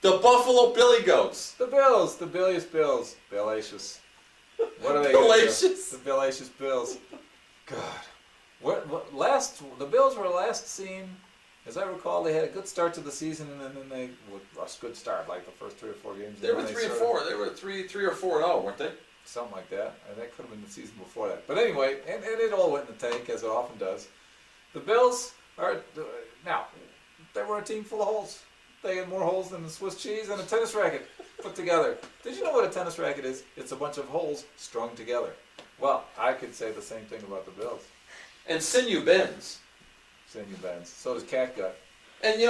The Buffalo Billy Goats. The Bills, the Billious Bills. Billacious. What are they? Billacious. The Billacious Bills. God. The Bills were last seen, as I recall, they had a good start to the season, and then they, a good start, like the first 3 or 4 games. They were 3-4. They were 3 or 4-0, weren't they? Something like that. And that could have been the season before that. But anyway, and it all went in the tank, as it often does. The Bills are, now, they were a team full of holes. They had more holes than the Swiss cheese and a tennis racket put together. Did you know what a tennis racket is? It's a bunch of holes strung together. Well, I could say the same thing about the Bills. And sinew bends. Sinew bends. So does catgut. And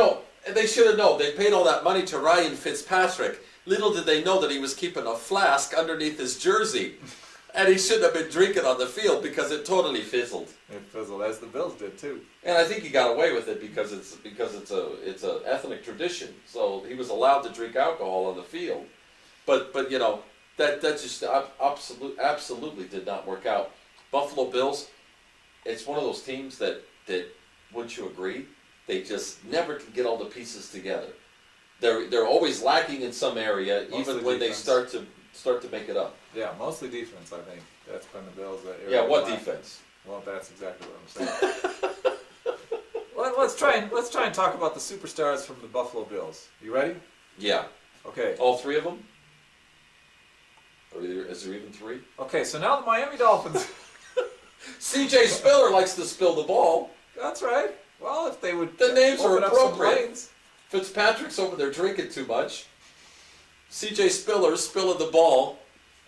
they should have known. They paid all that money to Ryan Fitzpatrick. Little did they know that he was keeping a flask underneath his jersey. And he shouldn't have been drinking on the field because it totally fizzled. It fizzled, as the Bills did too. And I think he got away with it because it's a ethnic tradition. So he was allowed to drink alcohol on the field. But that just absolutely did not work out. Buffalo Bills, it's one of those teams that wouldn't you agree? They just never can get all the pieces together. They're always lacking in some area, Mostly even when defense. they start to make it up. Yeah, mostly defense, I think. That's been the Bills. Yeah, what defense? Well, that's exactly what I'm saying. Let's try and talk about the superstars from the Buffalo Bills. You ready? Yeah. Okay. All 3 of them? Or is there even 3? Okay, so now the Miami Dolphins. C.J. Spiller likes to spill the ball. That's right. Well, if they would The names are open up some appropriate. lanes. Fitzpatrick's over there drinking too much. C.J. Spiller's spilling the ball,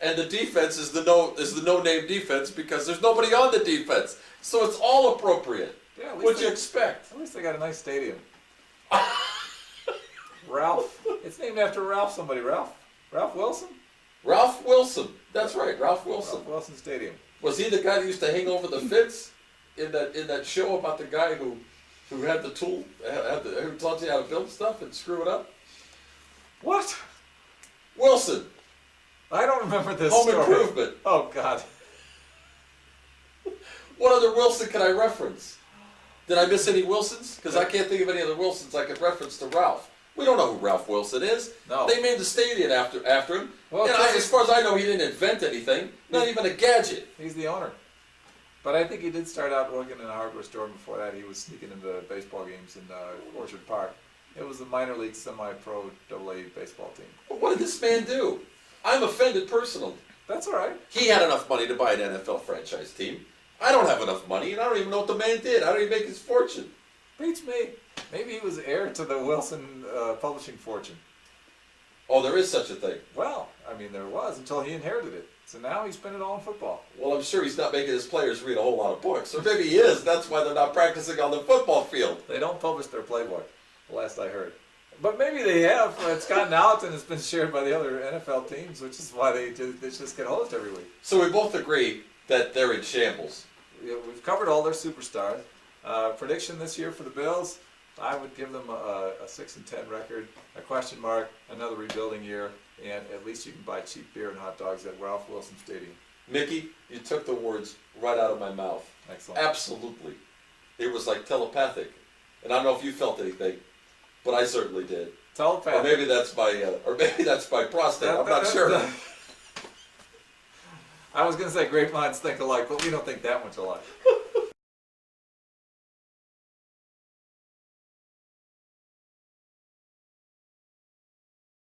and the defense is the no-name defense because there's nobody on the defense. So it's all appropriate. Yeah, at least What'd you expect? At least they got a nice stadium. Ralph. It's named after Ralph somebody. Ralph Wilson? Ralph Wilson. That's right, Ralph Wilson. Ralph Wilson Stadium. Was he the guy that used to hang over the fence in that show about the guy who had the tool, who taught you how to build stuff and screw it up? What? Wilson. I don't remember this Home story. Improvement. Oh, God. What other Wilson can I reference? Did I miss any Wilsons? Because I can't think of any other Wilsons I could reference to Ralph. We don't know who Ralph Wilson is. No. They named the stadium after him. Well, And as far as I know, he didn't invent anything. Not even a gadget. He's the owner. But I think he did start out working in a hardware store. Before that, he was sneaking into baseball games in Orchard Park. It was the minor league semi-pro AA baseball team. But what did this man do? I'm offended personally. That's all right. He had enough money to buy an NFL franchise team. I don't have enough money, and I don't even know what the man did. How did he make his fortune? Beats me. Maybe he was heir to the Wilson publishing fortune. Oh, there is such a thing. Well, I mean, there was until he inherited it. So now he spent it all on football. Well, I'm sure he's not making his players read a whole lot of books. Or maybe he is. That's why they're not practicing on the football field. They don't publish their playbook, last I heard. But maybe they have. It's gotten out and it's been shared by the other NFL teams, which is why they just get host every week. So we both agree that they're in shambles. Yeah, we've covered all their superstars. Prediction this year for the Bills, I would give them a 6-10 record, a question mark, another rebuilding year, and at least you can buy cheap beer and hot dogs at Ralph Wilson Stadium. Mickey, you took the words right out of my mouth. Excellent. Absolutely. It was like telepathic. And I don't know if you felt anything, but I certainly did. Telepathic. Or maybe that's my prostate. I'm not sure. I was going to say great minds think alike, but we don't think that much alike.